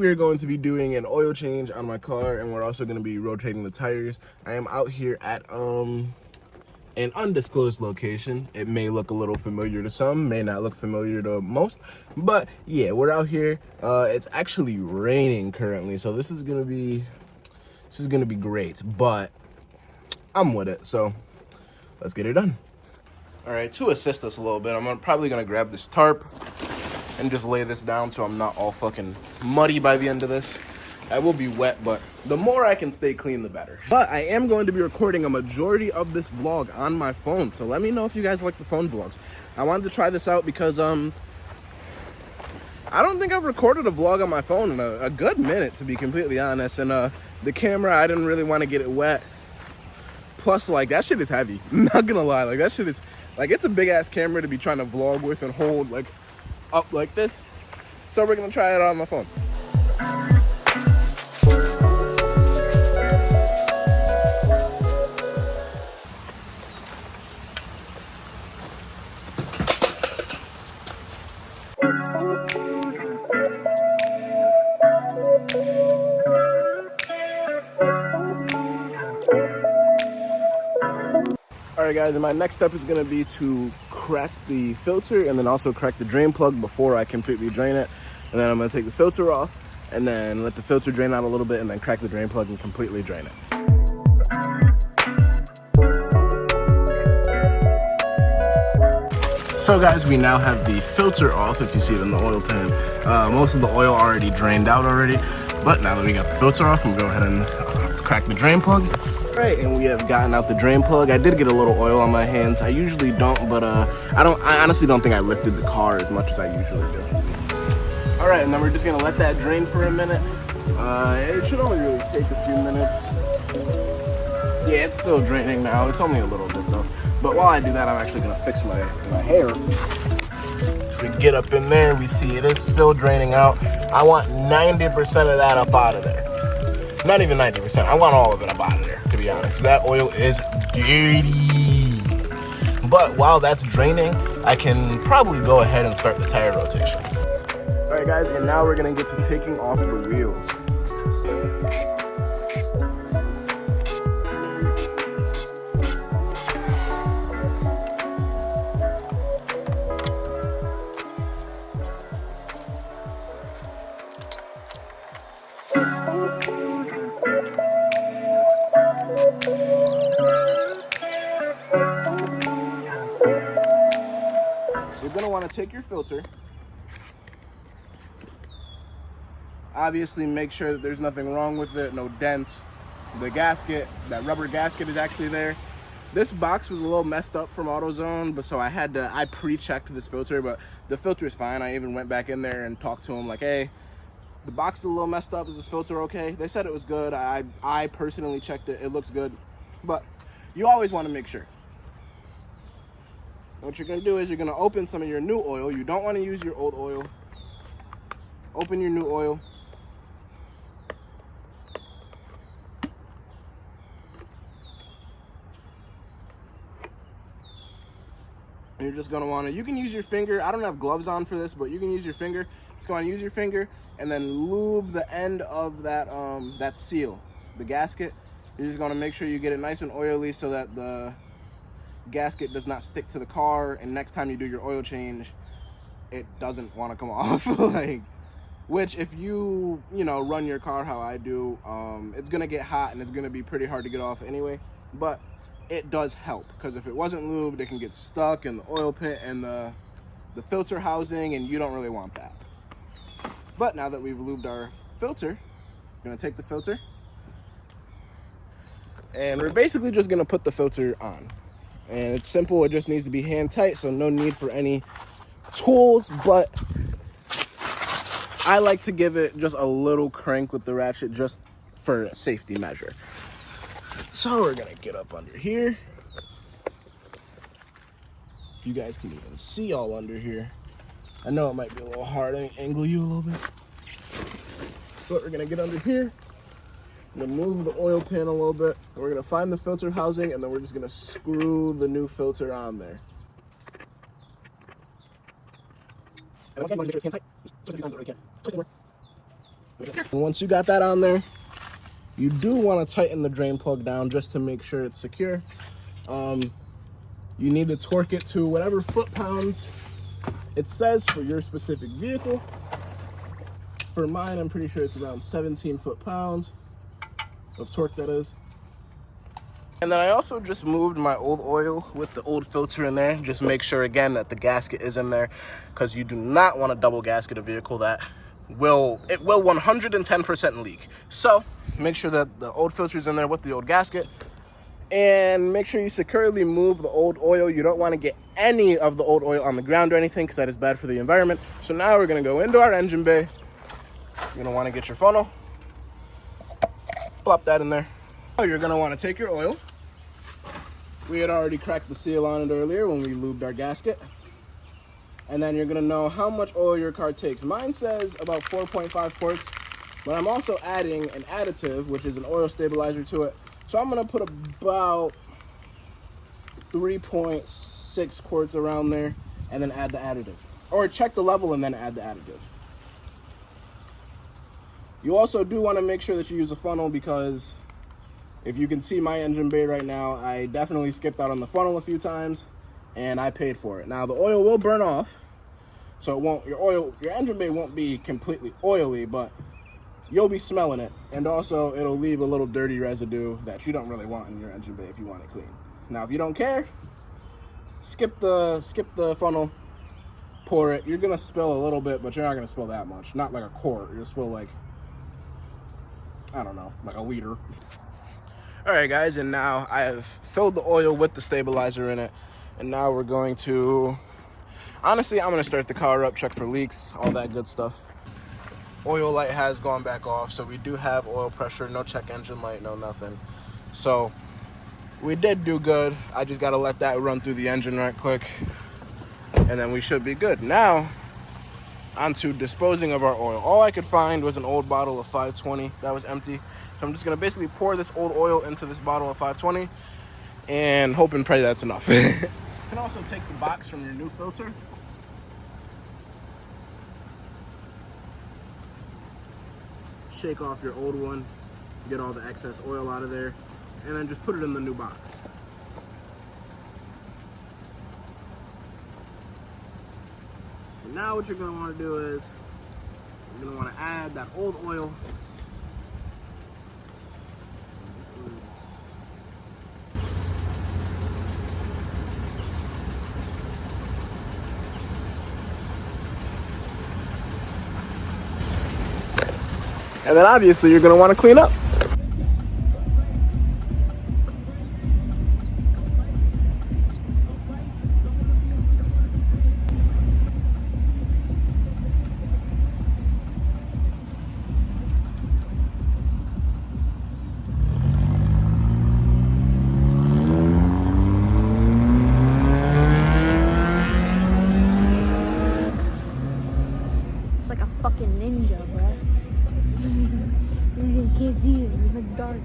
we are going to be doing an oil change on my car, and we're also going to be rotating the tires. I am out here at an undisclosed location. It may look a little familiar to some, may not look familiar to most, but yeah, we're out here. It's actually raining currently, so this is gonna be great, but I'm with it, so let's get it done. All right, to assist us a little bit, I'm probably gonna grab this tarp and just lay this down so I'm not all fucking muddy by the end of this. I will be wet, but the more I can stay clean, the better. But I am going to be recording a majority of this vlog on my phone, so let me know if you guys like the phone vlogs. I wanted to try this out because I don't think I've recorded a vlog on my phone in a good minute, to be completely honest. And the camera, I didn't really want to get it wet. Plus, like, that shit is heavy. I'm not gonna lie, like, that shit is, like, it's a big ass camera to be trying to vlog with and hold, like, up like this. So we're gonna try it out on my phone. Alright guys, and my next step is going to be to crack the filter and then also crack the drain plug before I completely drain it. And then I'm going to take the filter off and then let the filter drain out a little bit and then crack the drain plug and completely drain it. So guys, we now have the filter off, if you see it in the oil pan. Most of the oil already drained out already, but now that we got the filter off, I'm going to go ahead and crack the drain plug. Right, and we have gotten out the drain plug. I did get a little oil on my hands. I usually don't, but I honestly don't think I lifted the car as much as I usually do. All right, and then we're just gonna let that drain for a minute. It should only really take a few minutes. Yeah, it's still draining now. It's only a little bit though. But while I do that, I'm actually gonna fix my hair. If we get up in there, we see it is still draining out. I want 90% of that up out of there. Not even 90%. I want all of it up out of there, to be honest. That oil is dirty. But while that's draining, I can probably go ahead and start the tire rotation. All right, guys, and now we're gonna get to taking off the wheels. You're gonna want to take your filter. Obviously, make sure that there's nothing wrong with it, no dents. The gasket, that rubber gasket is actually there. This box was a little messed up from AutoZone, but so I pre-checked this filter, but the filter is fine. I even went back in there and talked to them like, hey, the box is a little messed up. Is this filter okay? They said it was good. I personally checked it. It looks good, but you always want to make sure. What you're gonna do is you're gonna open some of your new oil. You don't want to use your old oil. Open your new oil. And you're just gonna wanna, you can use your finger. I don't have gloves on for this, but you can use your finger. Just gonna use your finger and then lube the end of that that seal, the gasket. You're just gonna make sure you get it nice and oily so that the gasket does not stick to the car, and next time you do your oil change, it doesn't want to come off. Like, which if you run your car how I do, it's gonna get hot and it's gonna be pretty hard to get off anyway. But it does help, because if it wasn't lubed, it can get stuck in the oil pit and the filter housing, and you don't really want that. But now that we've lubed our filter, we're gonna take the filter and we're basically just gonna put the filter on. And it's simple, it just needs to be hand tight, so no need for any tools, but I like to give it just a little crank with the ratchet just for a safety measure. So we're gonna get up under here. You guys can even see all under here. I know it might be a little hard, let me angle you a little bit. But we're gonna get under here. I'm gonna move the oil pan a little bit. And we're gonna find the filter housing, and then we're just gonna screw the new filter on there. And once again, make sure it's hand tight. Just twist it a few times, or you can't twist it more. And once you got that on there, you do want to tighten the drain plug down just to make sure it's secure. You need to torque it to whatever foot-pounds it says for your specific vehicle. For mine, I'm pretty sure it's around 17 foot-pounds of torque, that is. And then I also just moved my old oil with the old filter in there. Just make sure, again, that the gasket is in there, because you do not want to double gasket a vehicle that will 110% leak. So make sure that the old filter is in there with the old gasket. And make sure you securely move the old oil. You don't want to get any of the old oil on the ground or anything, because that is bad for the environment. So now we're going to go into our engine bay. You're going to want to get your funnel. Plop that in there. You're going to want to take your oil. We had already cracked the seal on it earlier when we lubed our gasket. And then you're going to know how much oil your car takes. Mine says about 4.5 quarts, but I'm also adding an additive, which is an oil stabilizer, to it. So I'm going to put about 3.6 quarts around there and then add the additive. Or check the level and then add the additive. You also do want to make sure that you use a funnel, because if you can see my engine bay right now, I definitely skipped out on the funnel a few times and I paid for it. Now the oil will burn off, so it won't, your engine bay won't be completely oily, but you'll be smelling it, and also it'll leave a little dirty residue that you don't really want in your engine bay if you want it clean. Now, if you don't care, skip the funnel, pour it. You're gonna spill a little bit, but you're not gonna spill that much. Not like a quart. You'll spill like, I don't know, like a liter. All right, guys, and now I have filled the oil with the stabilizer in it, and now we're going to, honestly, I'm gonna start the car up, check for leaks, all that good stuff. Oil light has gone back off, so we do have oil pressure, no check engine light, no nothing. So we did do good. I just got to let that run through the engine right quick, and then we should be good. Now, onto disposing of our oil. All I could find was an old bottle of 520 that was empty. So I'm just going to basically pour this old oil into this bottle of 520 and hope and pray that's enough. You can also take the box from your new filter. Shake off your old one, get all the excess oil out of there, and then just put it in the new box. So now what you're going to want to do is, you're going to want to add that old oil. And then obviously you're going to want to clean up. It's like a fucking ninja, bro. You can't see it in the dark.